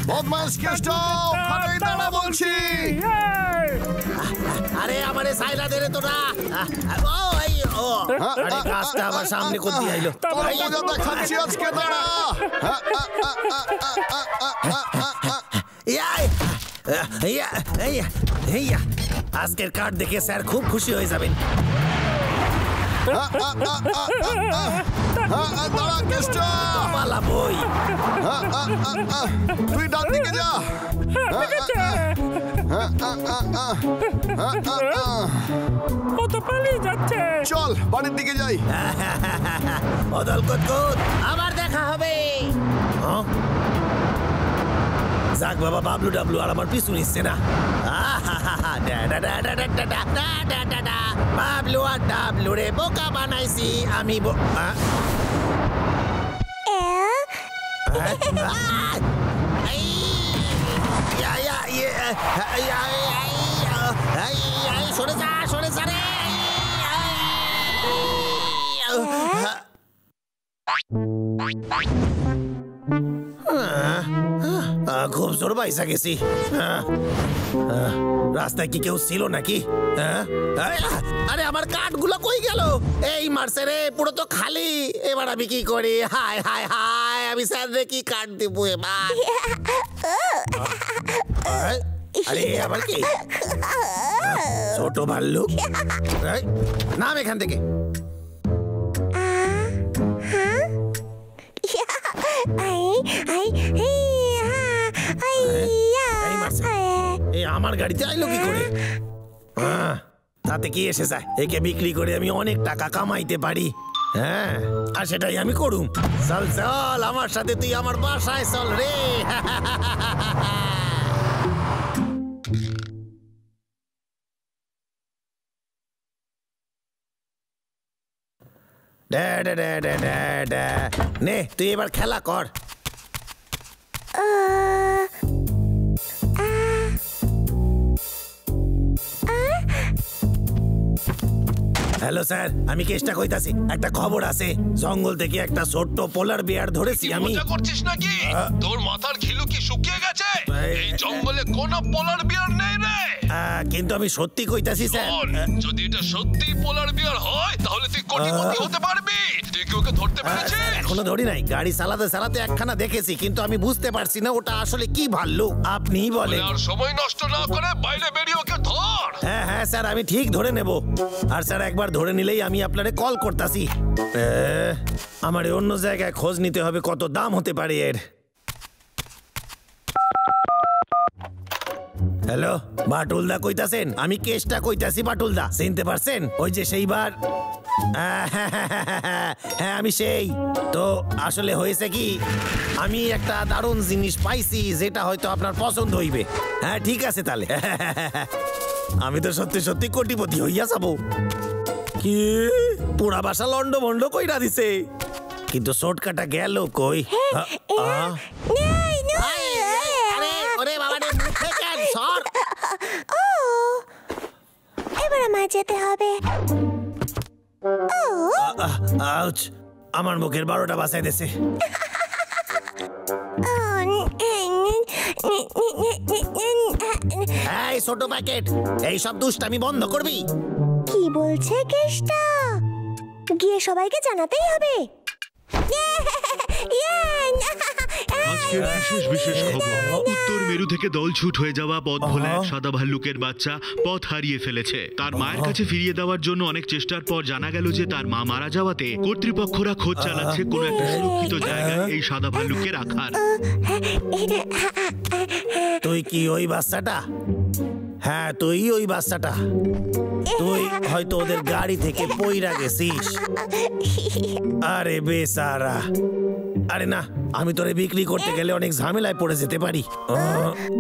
বদমাশ কেষ্ট, ওখানেই দাঁড়া বলছি। আরে আমারে সাইলা দে রে তোরা। আরে কাজটা আমার সামনে করতে আইলো। তোর মজা দেখাচ্ছি আজকে, দাঁড়া। আজকের কার্ড দেখে স্যার খুব খুশি হয়ে যাবেন। দাঁড়া কেষ্ট, পালাবই। তুই ডান দিকে যা। ও তো পালিয়ে যাচ্ছে। চল বাড়ির দিকে যাই। অদল কুতকুত, আবার দেখা হবে। যাক বাবা, বাবলু ডাবলু আর আমার পিছু নিচ্ছে না। বাবলু আর ডাবলু রে বোকা বানাইছি আমি। সরে যা, সরে যা রে। খুব জোর পাইসা গেছি। রাস্তায় কি কেউ ছিল নাকি? আরে আমার কাঠগুলো কই গেল? এই মারছে রে, পুরো তো খালি। এবার আমি কি করি? হায় হায় হায়, আমি স্যার রে কি কাঠ দিব এবার? আরে আবার কি ছোট ভাল্লুক? নাম এখান থেকে। আমার গাড়িতে আইলো কি করে? তাতে কি এসে যায়? একে বিক্রি করে আমি অনেক টাকা কামাইতে পারি। হ্যাঁ, আর সেটাই আমি করুম। চল চল আমার সাথে, তুই আমার বাসায় চল রে। নে তুই এবার খেলা কর। হ্যালো স্যার, আমি কেসটা কইতাছি। একটা খবর আছে, জঙ্গল থেকে একটা ছোট্ট পোলার বিয়ার ধরেছি আমি। মজা করছিস নাকি? তোর মাথার ঘিলু কি শুকিয়ে গেছে? এই জঙ্গলে কোন পোলার বিয়ার নেই রে। কিন্তু আমি সত্যি কইতাছি স্যার। যদি এটা সত্যি পোলার বিয়ার হয় তাহলে তুই কোটিপতি হতে পারবি। তুই কি ওকে ধরতে পেরেছিস? এখনো ধরি নাই। গাড়ি চালাতে চালাতে একখানা দেখেছি, কিন্তু আমি বুঝতে পারছি না ওটা আসলে কি ভাল্লুক। আপনিই বলেন। আর সময় নষ্ট না করে বাইরে বেরিয়ে ওকে ধর। হ্যাঁ হ্যাঁ স্যার, আমি ঠিক ধরে নেব। আর স্যার একবার ধরে নিলেই আমি আপনারে কল করতাছি। আমার অন্য জায়গায় খোঁজ নিতে হবে কত দাম হতে পারে এর। হ্যালো, বাটুলদা কইতাছেন? আমি কেসটা কইতাছি বাটুলদা, চিনতে পারছেন? ওই যে সেইবার। হ্যাঁ আমি সেই। তো আসলে হয়েছে কি, আমি একটা দারুণ জিনিস পাইছি যেটা হয়তো আপনার পছন্দ হইবে। হ্যাঁ ঠিক আছে তাহলে। আমি তো সত্যি সত্যি কোটিপতি হইয়া যাবো। কি পুরা বাসা লন্ড ভন্ড কইরা দিছে, কিন্তু শর্টকাটা গেল কই? এবার আমায় যেতে হবে। আমার মুখের 12টা বাসায় দিছে। এই ছোট প্যাকেট, এই সব দুষ্টামি বন্ধ করবি। কি বলছে কেষ্টা? গিয়ে সবাইকে জানাতেই হবে। আজকের বিশেষ খবর, উত্তর মেরু থেকে দলছুট হয়ে যাওয়া পথ ভোলা এক সাদা ভাল্লুকের বাচ্চা পথ হারিয়ে ফেলেছে। তার মায়ের কাছে ফিরিয়ে দেওয়ার জন্য অনেক চেষ্টার পর জানা গেল যে তার মা মারা যাওয়াতে কর্তৃপক্ষরা খোঁজ চালাচ্ছে কোনো একটা সুরক্ষিত জায়গায় এই সাদা ভাল্লুককে রাখার। তুই কি ওই বাচ্চাটা? হ্যাঁ তুই ওই বাচ্চাটা। তুই হয়তো ওদের গাড়ি থেকে পইরা গেছিস। আরে বেচারা। আরে না, আমি তোরে বিক্রি করতে গেলে অনেক ঝামেলায় পড়ে যেতে পারি।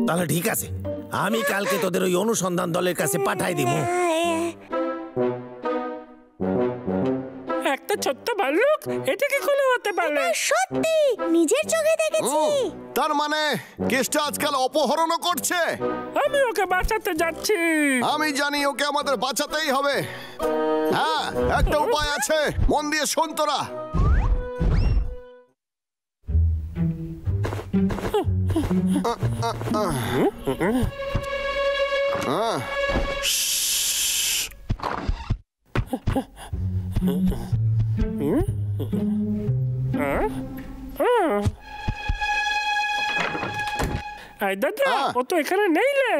তাহলে ঠিক আছে, আমি কালকে তোদের ওই অনুসন্ধান দলের কাছে পাঠাই দিব। একটা ছোট্ট ভাল্লুক, এটা কি খুলে হতে পারে? সত্যি নিজের চোখে দেখেছি। তার মানে কেসটা আজকাল অপহরণও করছে। আমি ওকে বাঁচাতে যাচ্ছি। আমি জানি ওকে আমাদের বাঁচাতেই হবে। হ্যাঁ, একটা উপায় আছে, মন দিয়ে শোন তোরা। আই দাদা, ও তো এখানে নেই রে,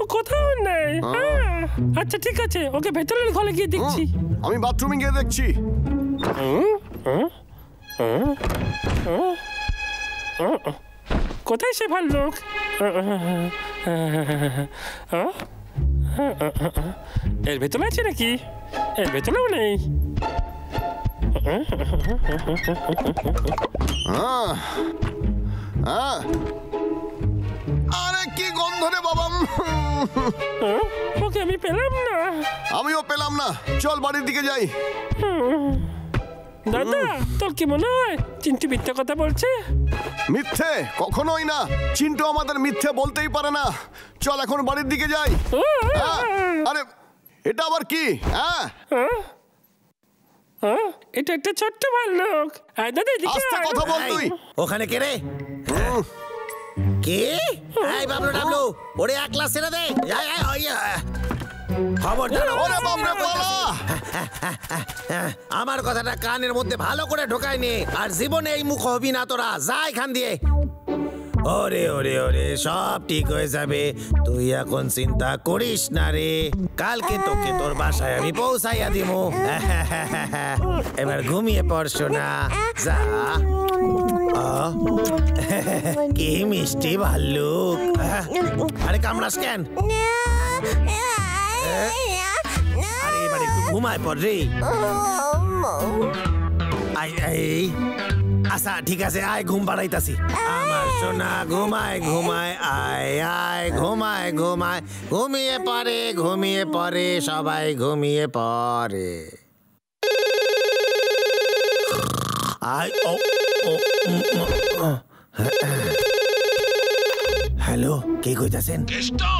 ও কোথাও নেই। আচ্ছা ঠিক আছে, ওকে ভেতরের ঘরে গিয়ে দেখছি। আমি বাথরুমে গিয়ে দেখছি। কোথায় সে ভাল্লুক? এর ভেতরে আছে নাকি? এর ভেতরেও নেই। আরে কি গন্ধ রে বাবা! ওকে আমি পেলাম না। আমিও পেলাম না। চল বাড়ির দিকে যাই। দাদা, তোর কি মনে হয় চিন্টু মিথ্যে কথা বলছে? মিথ্যে? কখনোই না। চিন্টু আমাদের মিথ্যে বলতেই পারে না। চল এখন বাড়ির দিকে যাই। আরে এটা আবার কি? এটা একটা ছোট্ট ভাল্লুক। আয় দাদা, আস্তে কথা বল তুই। ওখানে কে রে? কে? এই বাবলু ডাবলু, ওরে একলা ছেড়ে দে। খবরদার! ওরে বাপরে পালা! আমার কথাটা কানের মধ্যে ভালো করে ঢোকায় নে, আর জীবনে এই মুখ হবি না তোরা। যা এখান দিয়ে। ওরে ওরে ওরে, সব ঠিক হয়ে যাবে। তুই এখন চিন্তা করিস না রে। কালকে তোকে তোর বাসায় আমি পৌঁছাইয়া দিমু। এবার ঘুমিয়ে পড়ছো না। যা। কি মিষ্টি ভাল্লুক। আরে কামড়াস কেন? আরে এবার একটু ঘুমায় পড় রে। আচ্ছা ঠিক আছে, আয় ঘুম পাড়াইতাছি। আমার সোনা ঘুমায় ঘুমায়, আয় আয় ঘুমায় ঘুমায়। ঘুমিয়ে পড়ে সবাই ঘুমিয়ে পড়ে। আয় ও হ্যালো, কে কইতাছেন? কেষ্টা,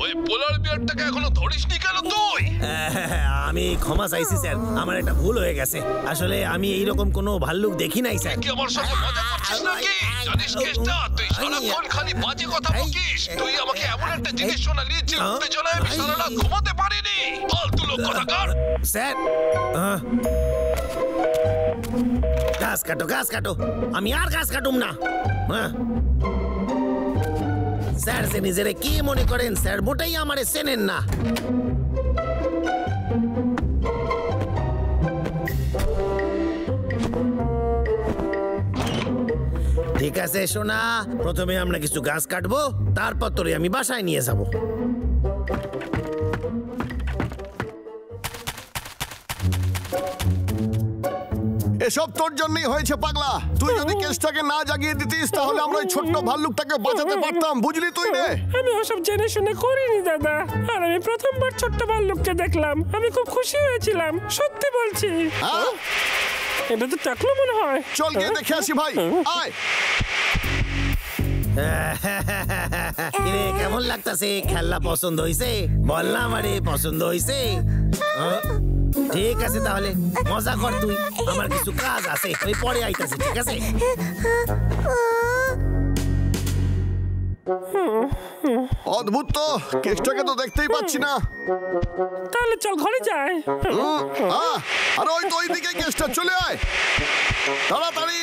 ওই পোলার বিয়ারটাকে এখনো ধরিসনি কেন তুই? আমি ক্ষমা চাইছি স্যার, আমার একটা ভুল হয়ে গেছে। আসলে আমি এইরকম কোনো ভাল্লুক দেখি নাই স্যার। কি আমার সঙ্গে মজা করছিস নাকি? জানিস কেষ্টা, তুই সারাক্ষণ খালি বাজে কথা বকিস। তুই আমাকে এমন একটা জিনিস শোনালি যে উত্তেজনায় আমি সারা রাত ঘুমাতে পারিনি। ফালতু লোক কথাকার। স্যার গাছ কাটো। আমি আর গাছ কাটুম না। স্যার যে নিজেরে কি মনে করেন স্যার, মোটেই আমারে চেনেন না। ঠিক আছে সোনা, প্রথমে আমরা কিছু গাছ কাটবো, তারপর তোরে আমি বাসায় নিয়ে যাব। এসব তোর জন্যই হয়েছে পাগলা। তুই যদি কেসটাকে না জাগিয়ে দিতিস তাহলে আমরা ওই ছোট্ট ভাল্লুকটাকে বাঁচাতে পারতাম, বুঝলি তুই রে? আমি ওসব জেনে শুনে করিনি দাদা। আর আমি প্রথমবার ছোট্ট ভাল্লুককে দেখলাম, আমি খুব খুশি হয়েছিলাম, সত্যি বলছি। এটা তো টাকলো মনে হয়। চল গিয়ে দেখে আসি ভাই, আয়। কিরে কেমন লাগতাছে? খেলনা পছন্দ হইছে? বললাম আরে পছন্দ হইছে। ঠিক আছে তাহলে মজা কর তুই, আমার কিছু কাজ আছে, ওই পরে আইতাছি। ঠিক আছে? অদ্ভুত তো, কেসটাকে তো দেখতেই পাচ্ছি না। তাহলে চল ঘরে যাই। আর ওই তো ওইদিকে কেসটা, চলে আয় তাড়াতাড়ি।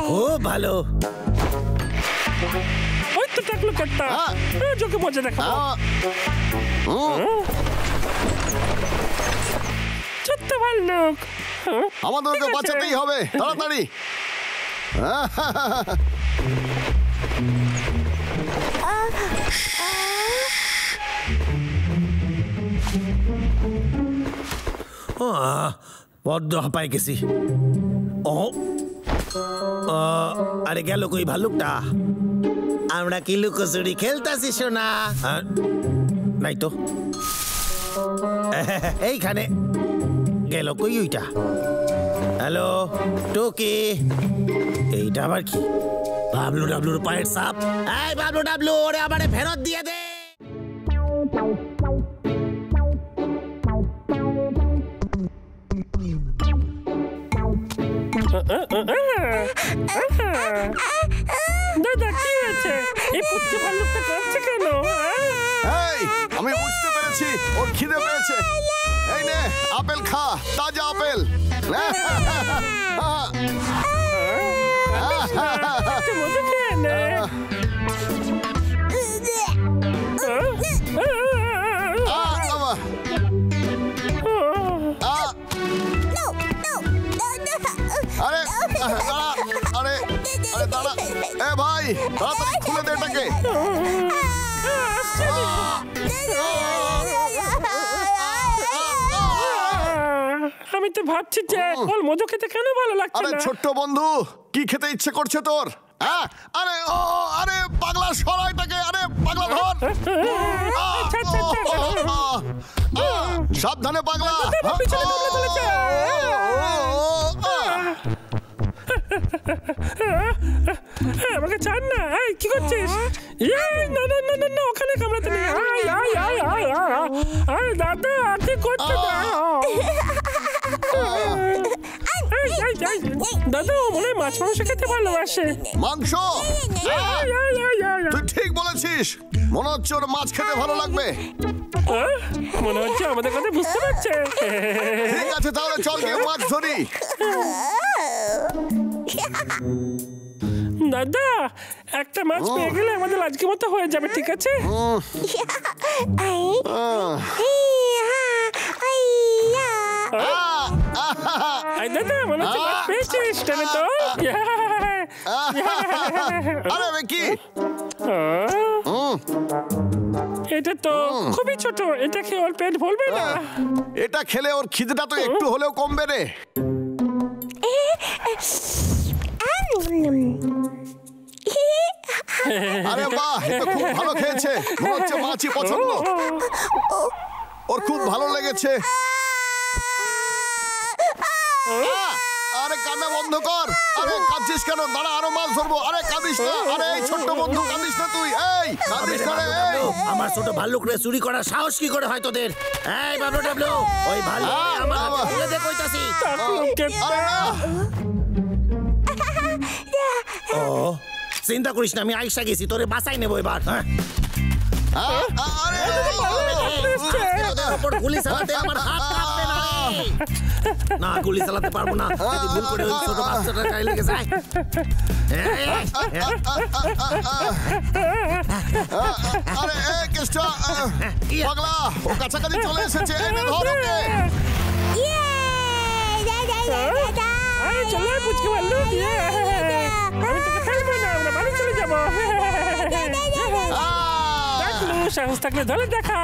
খুব ভালো। ওই তো টাকলো কাটটা, চোখে মজা দেখাবো। ছোট্ট ভাল্লুক, আমাদেরকে বাঁচাতেই হবে, তাড়াতাড়ি। বড্ড হাঁপাই গেছি। আরে গেল কই ভাল্লুকটা? আমরা কি লুকোচুরি খেলতাছি সোনা? নাই তো, এইখানে গেল কই ওইটা? হ্যালো টুকি, এইটা আবার কি? বাবলু ডাবলুর পায়ের সাপ। এই বাবলু ডাবলু, ওরে আমারে ফেরত দিয়ে দে। দাদা কি হয়েছে? এই পুচকে ভাল্লুকটা কাঁদছে কেন? এই আমি বুঝতে পেরেছি, ওর খিদে পেয়েছে। এই নে আপেল খা, তাজা আপেল। একটু মধু খেয়ে নে। আরে দাঁড়া, আরে আরে দাঁড়া, এ ভাই তাড়াতাড়ি খুলে দে এটাকে। আমি তো ভাবছি যে ওর মধু খেতে কেন ভালো লাগছে আরে না। ছোট্ট বন্ধু, কি খেতে ইচ্ছে করছে তোর? আরে ও আরে পাগলা সরাইটাকে, আরে পাগলা ধর। সাবধানে পাগলা। আমাকে ছাড় না। এই কি করছিস? না না না না না, ওখানে কামড়াতে নেই। আরে দাদা কি করছিস? দাদা ও মনে হয় মাছ মাংস খেতে ভালোবাসে। মাংস? তুই ঠিক বলেছিস, মনে হচ্ছে ওর মাছ খেতে ভালো লাগবে। মনে হচ্ছে আমাদের কথা বুঝতে পারছে। ঠিক আছে তাহলে চল গিয়ে মাছ ধরি। দাদা একটা মাছ পেয়ে গেলে আমাদের আজকে মতো হয়ে যাবে, ঠিক আছে? দাদা মনে হচ্ছে মাছ পেয়েছিস, টেনে তো। আরে কি এটা তো খুবই ছোট, এটা খেয়ে ওর পেট ভরবে না। এটা খেলে ওর খিদেটা তো একটু হলেও কমবে রে। আরে বাহ, এটা খুব ভালো খেয়েছে, মনে হচ্ছে মাছই পছন্দ। ওর খুব ভালো লেগেছে। আরে কান্না বন্ধ কর। আরে কাঁদছিস কেন? দাঁড়া আরো মাছ ধরবো। আরে কাঁদিস না। আরে এই ছোট্ট বন্ধু কাঁদিস না তুই। এই কাঁদিস না রে। আমার ছোট ভাল্লুক রে চুরি করার সাহস কি করে হয় তোদের? এই বাবলু ডাবলু, ওই ভাল্লুক আমার হাতে তুলে দে কইতাছি। ও চিন্তা করিস না, আমি আইসা গেছি, তোরে বাঁচাই নেবো এবার। গুলি চালাতে আমার হাত কাঁপবে না রে। না গুলি চালাতে পারবো না, যদি ভুল করে ওই ছোট বাচ্চাটার গায়ে লেগে যায়। আরে এই কেষ্টা পাগলা, ও কাছাকাছি চলে এসেছে। এই নে ধর ওকে। চলো পুচকে ভাল্লুক, আমি তোকে ফেলবো না, আমরা বাড়ি চলে যাবো। সাহস থাকলে ধরে দেখা।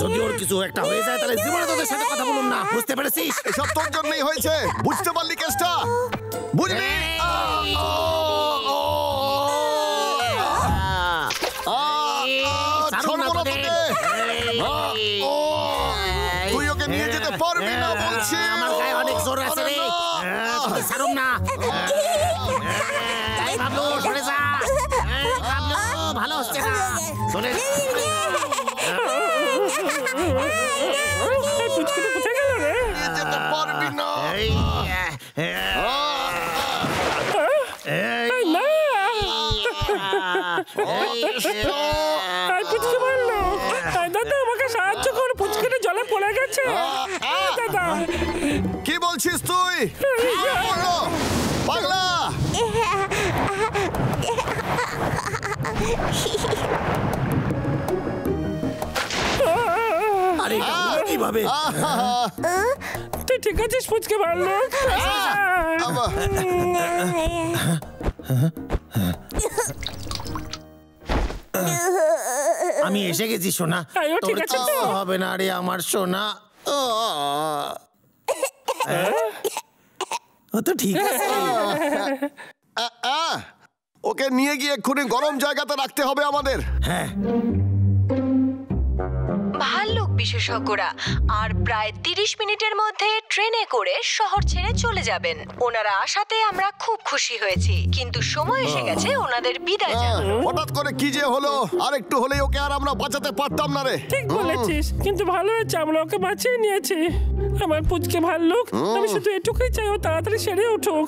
যদি ওর কিছু একটা হয়ে যায় তাহলে জীবনে তোদের সাথে কথা বলুন না, বুঝতে পেরেছিস? এসব তোর জন্যই হয়েছে, বুঝতে পারলি কেষ্টা? বুঝলি? তুই ওকে নিয়ে যেতে পারবি না বলছি। আমার গায়ে অনেক জোর আছে রে, তোকে ছাড়ুম না। ভাবলু সরে যা, ভাবলু ভালো হচ্ছে না, চলে পুচকিটা কোথায় গেল রে? যেতে পারবি না। পুচকে মারলো। দাদা আমাকে সাহায্য কর, পুচকিটা জলে পড়ে গেছে। দাদা কি বলছিস তুই? পাগলা আরে কিভাবে? তুই ঠিক আছিস পুচকে মারলো? আমি এসে গেছি সোনা, তোর কিছু হবে না রে আমার সোনা। ও তো ঠিক আছে। ওকে নিয়ে গিয়ে এক্ষুনি গরম জায়গাতে রাখতে হবে আমাদের। হ্যাঁ ভাল্লুক বিশেষজ্ঞরা, আর প্রায় 30 মিনিটের মধ্যে ট্রেনে করে শহর ছেড়ে চলে যাবেন। ওনারা আসাতে আমরা খুব খুশি হয়েছি, কিন্তু সময় এসে গেছে ওনাদের বিদায় জানানো। হঠাৎ করে কি যে হলো, আর একটু হলেই ওকে আর আমরা বাঁচাতে পারতাম না রে। ঠিক বলেছিস, কিন্তু ভালো হয়েছে আমরা ওকে বাঁচিয়ে নিয়েছি। আমার পুচকে ভাল্লুক, আমি শুধু এটুকুই চাই ও তাড়াতাড়ি সেরে উঠুক।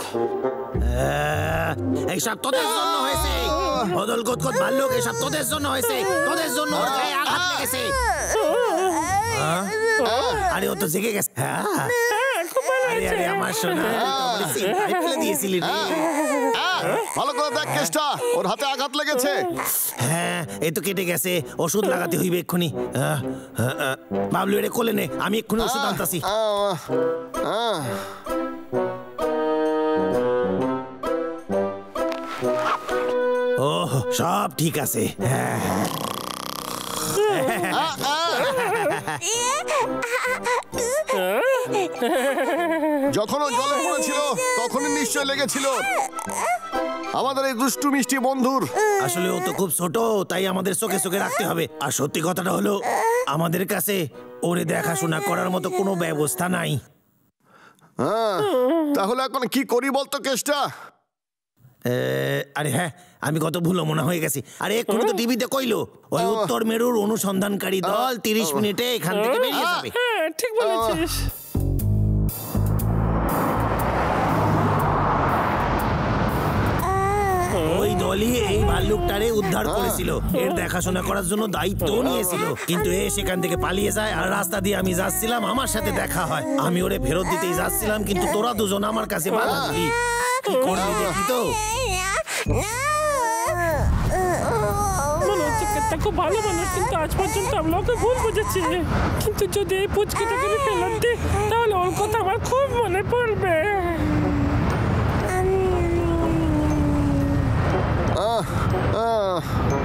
এইসব তোদের জন্য হয়েছে, বদল কোত ভাল্লুক, এসব তোদের জন্য হয়েছে, তোদের জন্য ওর গায়ে আঘাত লেগেছে। আরে ও তো জেগে গেছে। আরে আরে আমার সোনা, চিন্তায় ফেলে দিয়েছিলি রে। ভালো করে দেখ কেসটা, ওর হাতে আঘাত লেগেছে। হ্যাঁ, এই তো কেটে গেছে, ওষুধ লাগাতে হইবে এক্ষুনি। বাবলু এরে কোলে নে, আমি এক্ষুনি ওষুধ আনতাছি। ও সব ঠিক আছে। যখন ও জলে পড়েছিল তখনই নিশ্চয় লেগেছিল আমাদের এই দুষ্টু মিষ্টি বন্ধুর। আসলে ও তো খুব ছোট, তাই আমাদের চোখে চোখে রাখতে হবে। আর সত্যি কথাটা হলো, আমাদের কাছে ওরে দেখাশোনা করার মতো কোনো ব্যবস্থা নাই। তাহলে এখন কি করি বলতো কেসটা? আরে হ্যাঁ, আমি কত ভুলো মনে হয়ে গেছি। আরে এক্ষুনি তো টিভিতে কইলো ওই উত্তর মেরুর অনুসন্ধানকারী দল 30 মিনিটে এখান থেকে বেরিয়ে যাবে। হ্যাঁ ঠিক বলেছিস। ওই দলই এই ভাল্লুকটারে উদ্ধার করেছিল, এর দেখাশোনা করার জন্য দায়িত্ব নিয়েছিল। কিন্তু এ সেখান থেকে পালিয়ে যায়, আর রাস্তা দিয়ে আমি যাচ্ছিলাম, আমার সাথে দেখা হয়। আমি ওরে ফেরত দিতেই যাচ্ছিলাম, কিন্তু তোরা দুজন আমার কাছে বাধা দিলি। কি করলি দেখি তো? মনে হচ্ছে কেতটা খুব ভালো মানুষ, কিন্তু আজ পর্যন্ত আমরা ওকে ভুল বুঝেছি। কিন্তু যদি এই পুচকিটাকে আমি ফেরত দিই, তাহলে ওর কথা আমার খুব মনে পড়বে।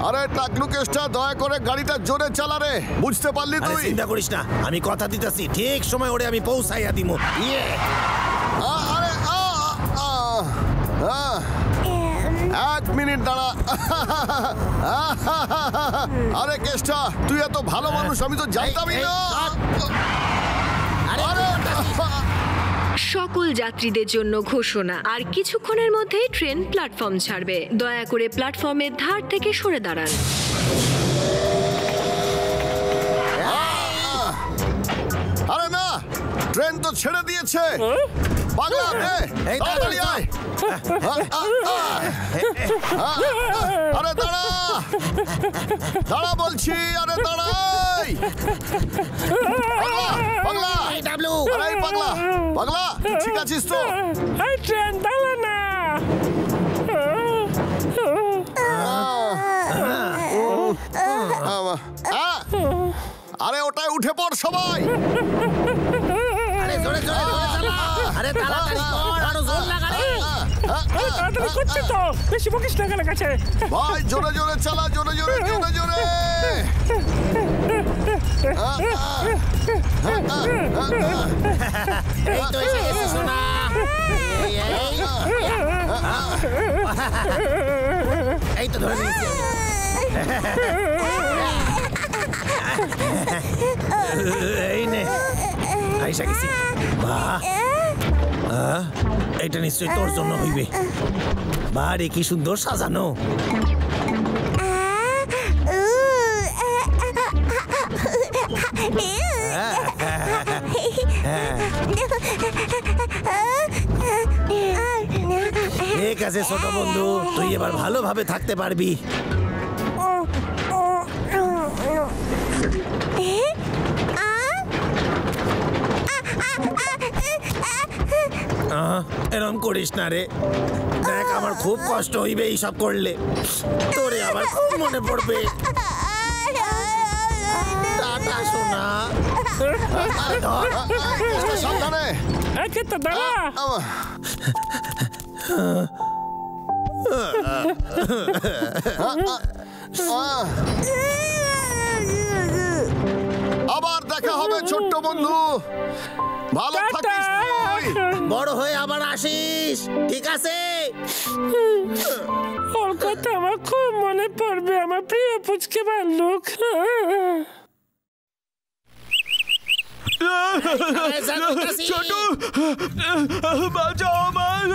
আরে টাকলু কেসটা, দয়া করে গাড়িটা জোরে চালা রে, বুঝতে পারলি তুই? চিন্তা করিস না, আমি কথা দিতেছি, ঠিক সময় ওরে আমি পৌঁছাইয়া দিমু। আরে 1 মিনিট দাঁড়া। আরে কেসটা, তুই এত ভালো মানুষ আমি তো জানতামই না। সকল যাত্রীদের জন্য ঘোষণা, আর কিছুক্ষণের মধ্যেই ট্রেন প্ল্যাটফর্ম ছাড়বে। দয়া করে প্ল্যাটফর্মের ধার থেকে সরে দাঁড়ান। আরে না, ট্রেন তো ছেড়ে দিয়েছে। পাগলা রে, তাড়াতাড়ি আয়। আরে দাঁড়া, দাঁড়া বলছি, আরে দাঁড়াই। পাগলা, আরে পাগলা, পাগলা ঠিক আছিস তো? এই ট্রেন দাঁড়া না। আরে ওটাই উঠে পড় সবাই। আরে জোরে জোরে জোরে চালা। আরে তাড়াতাড়ি কর, আরো জোর লাগা রে। তাড়াতাড়ি করছি তো, বেশি বকিস না কেন কাছে। ভাই জোরে জোরে চালা, জোরে জোরে জোরে জোরে। এই তো এসে গেছে সোনা। এই তো ধরে নিয়েছি। এই নে, আইসা গেছি। বাহ, এটা নিশ্চয়ই তোর জন্য হইবে। বাড়ি কি সুন্দর সাজানো। ঠিক আছে ছোট বন্ধু, তুই এবার ভালোভাবে থাকতে পারবি। এরম করিস না রে, দেখ আমার খুব কষ্ট হইবে এইসব করলে, তোরে আবার খুব মনে পড়বে। টাটা সোনা। সাবধানে। তো দাঁড়া। আবার দেখা হবে ছোট্ট বন্ধু, ভালো থাকিস তুই। বড় হয়ে আবার আসিস, ঠিক আছে? ওর কথা আমার খুব মনে পড়বে, আমার প্রিয় পুচকে ভাল্লুক। ছোটু, বাঁচাও আমায়,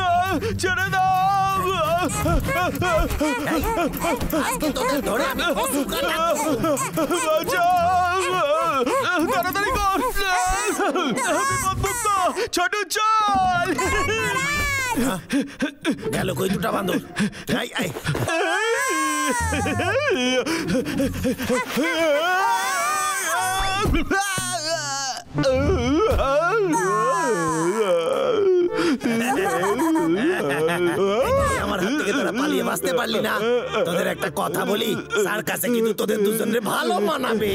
ছেড়ে দাও। আজকে তোদের ধরে আমি কচু কাটাবো। তাড়াতাড়ি কর, বিপদমুক্ত। ছোট চল। গেল কই দুটা বান্দর? আমার হাত থেকে তোরা পালিয়ে বাঁচতে পারলি না। তোদের একটা কথা বলি, তার কাছে কিন্তু তোদের দুজনের ভালো মানাবে।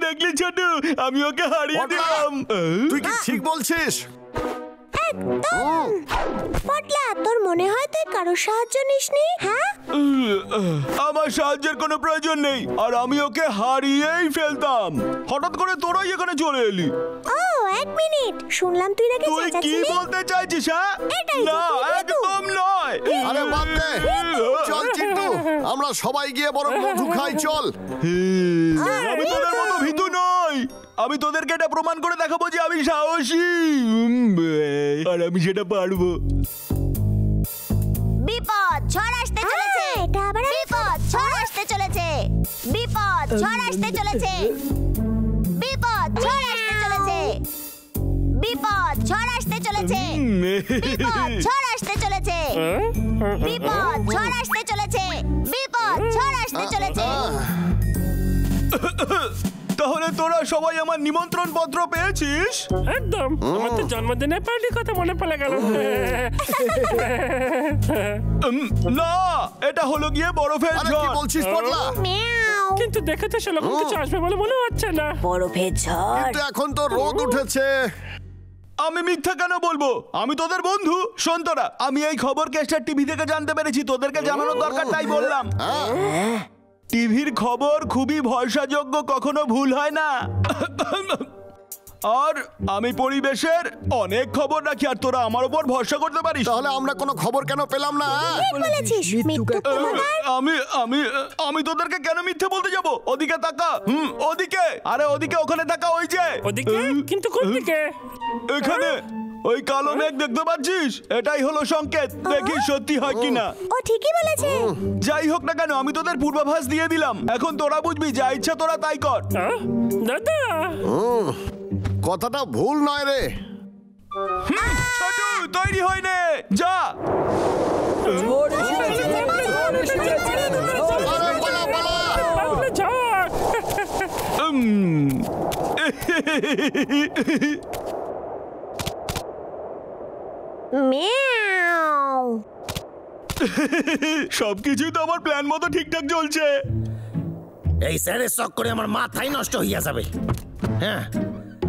দেখলি ছোটু, আমি ওকে হারিয়ে দিলাম। তুই কি ঠিক বলছিস? পটলা, তোর মনে হয় তুই কারোর সাহায্য নিসনি? হ্যাঁ, আমার সাহায্যের কোনো প্রয়োজন নেই, আর আমি ওকে হারিয়েই ফেলতাম। হঠাৎ করে তোরাই এখানে চলে এলি। ও এক মিনিট, শুনলাম তুই নাকি তুই কি চেঁচাচ্ছিলি। বলতে চাইছিস? হ্যাঁ, এটাই তো, না তুই তো। একদম নয়। আরে বাদ দে, চল চিন্টু, আমরা সবাই গিয়ে বরং মধু খাই, চল। আমি তোদের মতো ভীতু নই। আমি তোদেরকে এটা প্রমাণ করে দেখাবো যে আমি সাহসী, আর আমি সেটা পারবো। বিপদ, ঝড় আসতে চলেছে। এটা আবার বিপদ, ঝড় আসতে চলেছে। বিপদ, ঝড় আসতে চলেছে। বিপদ, ঝড় আসতে চলেছে। বিপদ, ঝড় আসতে চলেছে। বিপদ, ঝড় আসতে চলেছে। বিপদ, ঝড় আসতে চলেছে। বিপদ, ঝড় আসতে চলেছে। তাহলে তোরা সবাই আমার নিমন্ত্রণ পত্র পেয়েছিস? একদম, আমার তো জন্মদিনের পার্টির কথা মনে পড়ে গেল। না, এটা হলো গিয়ে বরফের আরে কি ঝড়। বলছিস পটলা? মিয়াও। কিন্তু দেখে তো সেরকম কিছু আসবে বলে মনে হচ্ছে না। বরফের ঝড়। কিন্তু এখন তো রোদ উঠেছে। আমি মিথ্যা কেন বলবো? আমি তোদের বন্ধু। শোন তোরা, আমি এই খবর কেসটা টিভি থেকে জানতে পেরেছি, তোদেরকে জানানোর দরকার তাই বললাম। টিভির খবর খুবই ভরসাযোগ্য, কখনো ভুল হয় না। আর আমি পরিবেশের অনেক খবর রাখি, আর তোরা আমার উপর ভরসা করতে পারিস। তাহলে আমরা কোনো খবর কেন পেলাম না? ঠিক বলেছিস, মৃত্যু কুমার। আমি তোদেরকে কেন মিথ্যে বলতে যাব? ওদিকে তাকা। ওদিকে, আরে ওদিকে, ওখানে তাকা, ওই যে ওদিকে, কিন্তু কোন দিকে? এখানে ওই কালো মেঘ দেখতে পাচ্ছিস? এটাই হলো সংকেত, দেখি সত্যি হয় কিনা। ও ঠিকই বলেছে। যাই হোক না কেন, আমি তোদের পূর্বাভাস দিয়ে দিলাম। এখন তোরা বুঝবি, যা ইচ্ছা তোরা তাই কর। দাদা, কথাটা ভুল নয় রে। ছোটু, তৈরি হয় নে, যা। আরে পালা, পালা। তাহলে ঝড়। মিয়াও। সবকিছুই তো আমার প্ল্যান মতো ঠিকঠাক চলছে। এই স্যারের চক্করে আমার মাথাই নষ্ট হইয়া যাবে। হ্যাঁ,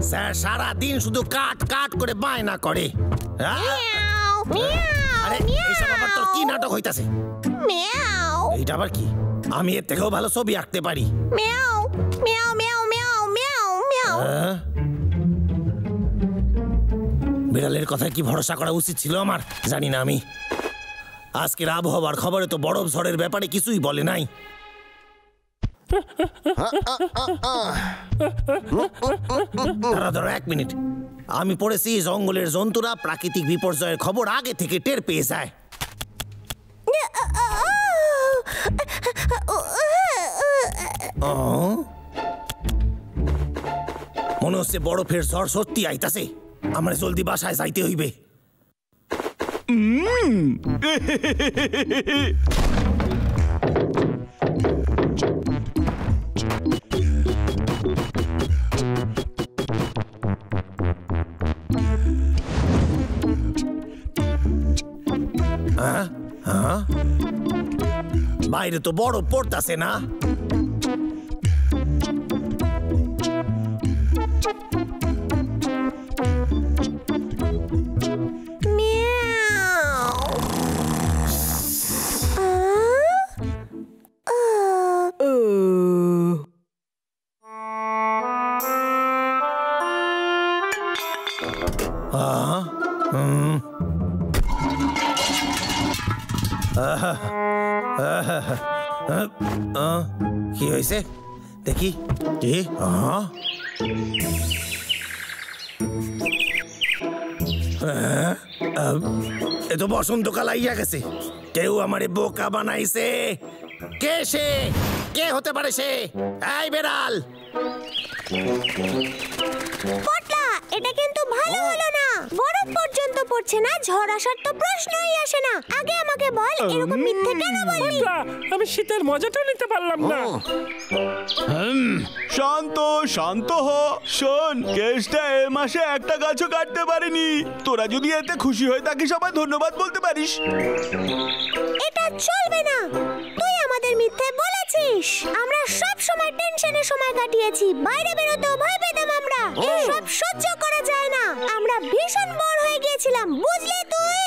স্যার সারা দিন শুধু কাট কাট করে বায়না করে। হ্যাঁ? মিয়াও, মিয়াও, আরে এইসব আবার তোর কি নাটক হইতাছে? মিয়াও, এইটা আবার কি? আমি এর থেকেও ভালো ছবি আঁকতে পারি। মিয়াও, মিয়াও, মিয়াও, মিয়াও, মিয়াও, মিয়াও। হ্যাঁ? বিড়ালের কথায় কি ভরসা করা উচিত ছিল আমার? জানি না আমি। আজকের আবহাওয়ার খবরে তো বরফ ঝড়ের ব্যাপারে কিছুই বলে নাই। দাঁড়া দাঁড়া, এক মিনিট। আমি পড়েছি জঙ্গলের জন্তুরা প্রাকৃতিক বিপর্যয়ের খবর আগে থেকে টের পেয়ে যায়। মনে হচ্ছে বরফের ঝড় সত্যি আইতাছে। আমার জলদি বাসায় যাইতে হইবে। বাইরে তো বরফ পড়তাছে না। কি হয়েছে দেখি কি এ তো বসন্তকাল আইয়া গেছে। কেউ আমারে বোকা বানাইছে। কে সে? কে হতে পারে সে? এই বেড়াল! পটলা, এটা কিন্তু ভালো হলো না। বরফ পর্যন্ত পড়ছে না, ঝড় আসার তো প্রশ্নই আসে না। আগে আমাকে বল, এরকম মিথ্যে কেন বললি? পটলা, আমি শীতের মজাটাও নিতে পারলাম না। শান্ত শান্ত হ। শোন, কেসটা এ মাসে একটা গাছও কাটতে পারেনি। তোরা যদি এতে খুশি হয়ে থাকিস আমায় ধন্যবাদ বলতে পারিস। এটা চলবে না। তুই আমাদের মিথ্যে বলেছিস। আমরা সব সময় টেনশনে সময় কাটিয়েছি। বাইরে বেরোতেও ভয় পেতাম আমরা। এসব সহ্য করা যায় না। আমরা ভীষণ বোর হয়ে গিয়েছিলাম, বুঝলি তুই?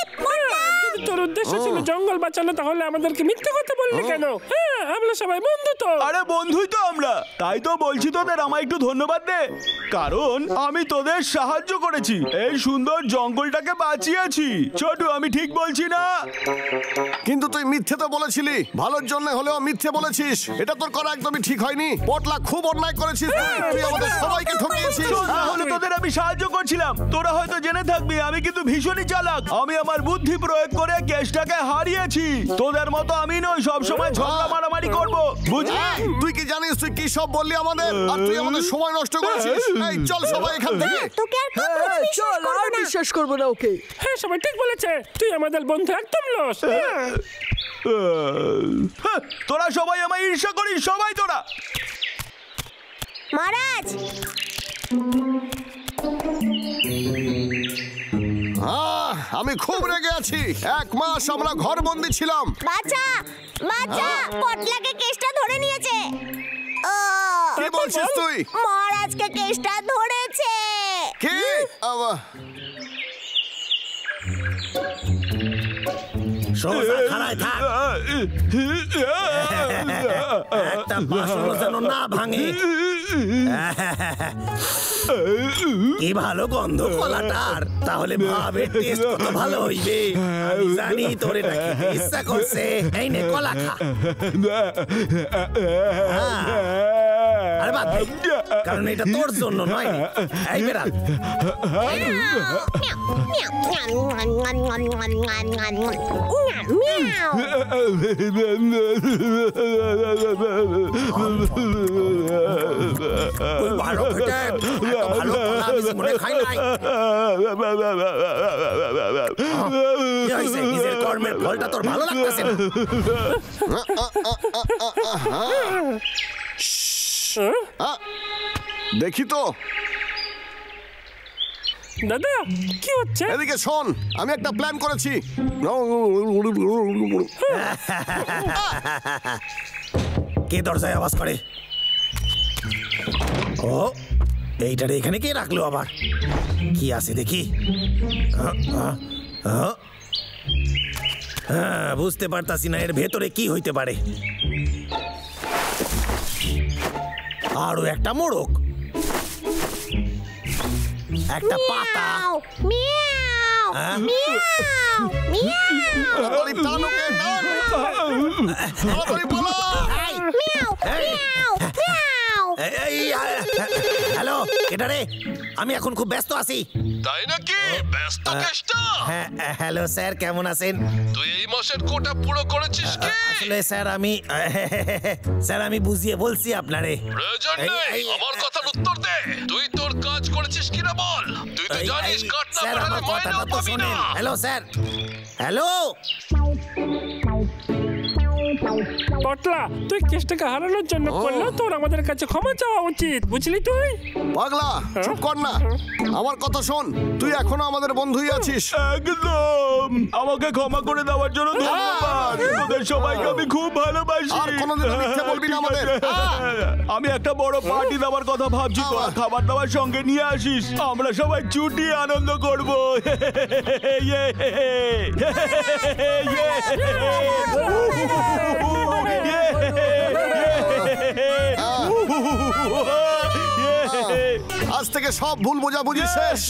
যদি তোর উদ্দেশ্য ছিল জঙ্গল বাঁচানো, তাহলে আমাদেরকে মিথ্যে কথা বললি কেন? হ্যাঁ, আমরা সবাই বন্ধু তো। আরে বন্ধুই তো আমরা, তাই তো বলছি তোদের আমায় একটু ধন্যবাদ দে। কারণ আমি তোদের সাহায্য করেছি, এই সুন্দর জঙ্গলটাকে বাঁচিয়েছি। ছোটু, আমি ঠিক বলছি না? কিন্তু তুই মিথ্যে তো বলেছিলি। ভালোর জন্য হলেও মিথ্যে বলেছিস। এটা তোর করা একদমই ঠিক হয়নি। পটলা, খুব অন্যায় করেছিস তুই। তুই আমাদের সবাইকে ঠকিয়েছিস। তাহলে তোদের আমি সাহায্য করছিলাম। তোরা হয়তো জেনে থাকবি আমি কিন্তু ভীষণই চালাক। আমি আমার বুদ্ধি প্রয়োগ করে কেসটাকে হারিয়েছি। তোদের মতো আমি নই সব সময় ঝগড়া মারামারি করব, বুঝলি? তুই কি জানিস তুই কি সব বললি আমাদের? আর তুই আমাদের সময় নষ্ট করেছিস। এই চল সবাই এখান থেকে। তোকে আর কখনো বিশ্বাস করব না। বিশ্বাস করবো না ওকে। হ্যাঁ, সবাই ঠিক বলেছে। তুই আমাদের বন্ধু একদম লস। তোরা সবাই আমায় ঈর্ষা করিস, সবাই তোরা। মহারাজ, আমি খুব রেগে আছি। 1 মাস আমরা ঘরবন্দি ছিলাম। বাচ্চা বাচ্চা, পটলাকে কেসটা ধরে নিয়েছে। কি বলছিস তুই? মহারাজকে কেসটা ধরেছে। কি? সোজা খাড়ায় থাক। একটা বাসনও যেন না ভাঙে। কি ভালো গন্ধ কলাটার। তাহলে ভাবে টেস্ট কত ভালো হইবে। আমি জানি তোর এটা খেতে ইচ্ছা করছে। এই নে কলা খা। আরে বাদ দে, কারণ এটা তোর জন্য নয়। এই বেড়াল, ভালো খেতে এত ভালো কলা আমি জীবনে খাই নাই। কি হয়েছে? নিজের কর্মের ফলটা তোর ভালো লাগতেছে না? দেখি তো। দাদা, কি হচ্ছে? এদিকে শোন, আমি একটা প্ল্যান করেছি। কে দরজায় আওয়াজ করে? ও, এইটারে এখানে কে রাখলো আবার? কি আছে দেখি। হ্যাঁ, বুঝতে পারতাছি না এর ভেতরে কি হইতে পারে। আরো একটা মোড়ক, একটা পাতা। মিয়াও হ্যাঁ? মিয়াও মিয়াও তাড়াতাড়ি টান ওকে, টান। তাড়াতাড়ি পালা। এই, মিয়াও এই, মিয়াও মিয়াও। হ্যালো, এটা রে। আমি এখন খুব ব্যস্ত আছি। তাই নাকি? ব্যস্ত কেসটা? হ্যাঁ, হ্যালো স্যার, কেমন আছেন? তুই এই মাসের কোটা পুরো করেছিস কি? আসলে স্যার আমি বুঝিয়ে বলছি আপনারে। প্রয়োজন নেই, আমার কথার উত্তর দে। তুই তোর কাজ করেছিস কিনা বল। তুই তো জানিস কাট না স্যার, পারলে আমার কথাটা মাইনেও তো পাবি না। শুনেন। Hello sir, hello. পটলা, তুই কেসটাকে হারানোর জন্য করলেও তোর আমাদের কাছে ক্ষমা চাওয়া উচিত, বুঝলি তুই? পাগলা, চুপ কর না। আমার কথা শোন, তুই এখনো আমাদের বন্ধুই আছিস। একদম। আমাকে ক্ষমা করে দেওয়ার জন্য ধন্যবাদ। তোদের সবাইকে আমি খুব ভালোবাসি। আর কোনোদিনও মিথ্যে বলবি না আমাদের। আমি একটা বড় পার্টি দেওয়ার কথা ভাবছি। তোরা খাবার দাবার সঙ্গে নিয়ে আসিস। আমরা সবাই ছুটি আনন্দ করব। আজ থেকে সব ভুল বোঝাবুঝি শেষ।